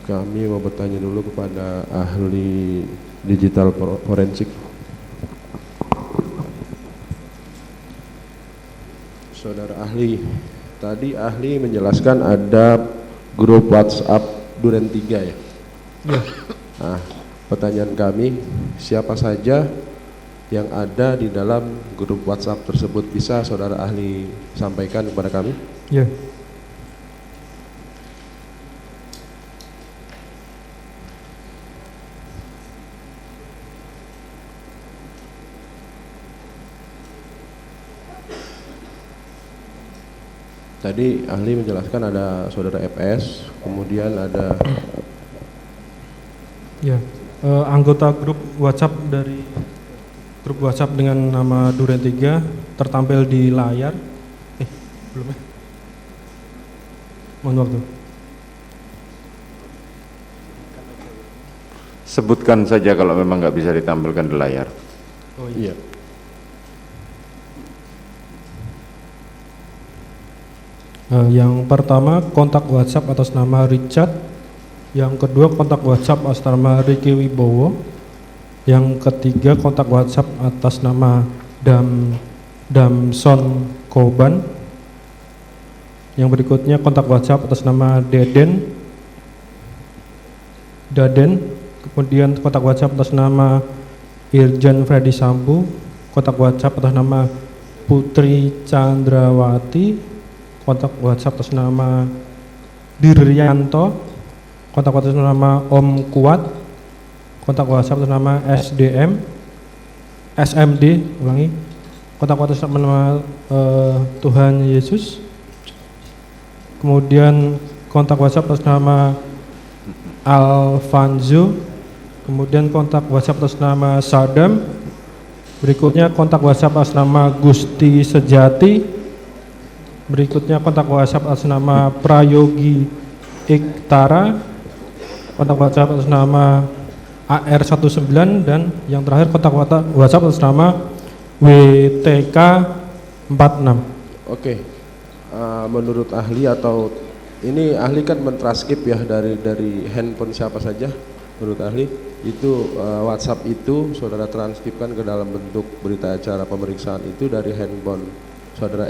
Kami mau bertanya dulu kepada ahli digital forensik. Saudara ahli, tadi ahli menjelaskan ada grup WhatsApp Duren 3 ya? Ya. Nah, pertanyaan kami, siapa saja yang ada di dalam grup WhatsApp tersebut, bisa saudara ahli sampaikan kepada kami? Ya. Tadi ahli menjelaskan ada saudara FS, kemudian ada Ya. Anggota grup WhatsApp dari grup WhatsApp dengan nama Duren 3 tertampil di layar. Belum ya? Mohon waktu. Sebutkan saja kalau memang nggak bisa ditampilkan di layar. Oh iya. Yang pertama kontak WhatsApp atas nama Richard, yang kedua kontak WhatsApp atas nama Ricky Wibowo, yang ketiga kontak WhatsApp atas nama Damson Koban, yang berikutnya kontak WhatsApp atas nama Daden, kemudian kontak WhatsApp atas nama Irjen Freddy Sambu, kontak WhatsApp atas nama Putri Chandrawati, kontak WhatsApp atas nama Diryanto, kontak WhatsApp atas nama Om Kuat, kontak WhatsApp atas nama SMD, kontak WhatsApp atas nama Tuhan Yesus, kemudian kontak WhatsApp atas nama Alfonso, kemudian kontak WhatsApp atas nama Sadam, berikutnya kontak WhatsApp atas nama Gusti Sejati, berikutnya kontak WhatsApp atas nama Prayogi Iktara, kontak WhatsApp atas nama AR19, dan yang terakhir kontak WhatsApp atas nama WTK46. Oke. Menurut ahli, atau ini ahli kan mentranskrip ya dari handphone siapa saja, menurut ahli itu WhatsApp itu saudara transkripkan ke dalam bentuk berita acara pemeriksaan itu dari handphone saudara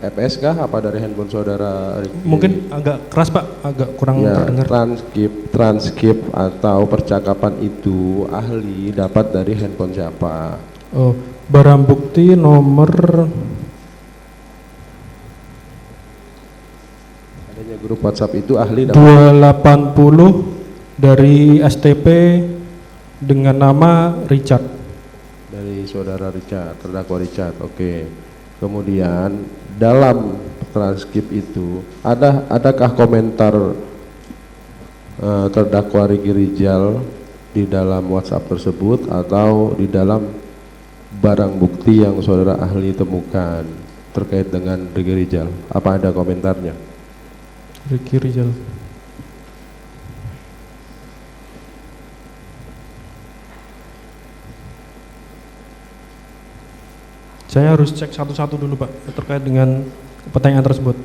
FS kah, apa dari handphone saudara Ricky? Mungkin agak keras Pak, agak kurang ya, terdengar. Transkrip atau percakapan itu ahli dapat dari handphone siapa? Oh, barang bukti nomor adanya grup WhatsApp itu ahli dapat 280 dari STP dengan nama Richard. Dari saudara Richard, terdakwa Richard. Oke. Kemudian dalam transkrip itu adakah komentar terdakwa Ricky Rizal di dalam WhatsApp tersebut atau di dalam barang bukti yang saudara ahli temukan terkait dengan Ricky Rizal? Apa ada komentarnya? Ricky Rizal. Saya harus cek satu-satu dulu Pak terkait dengan pertanyaan tersebut.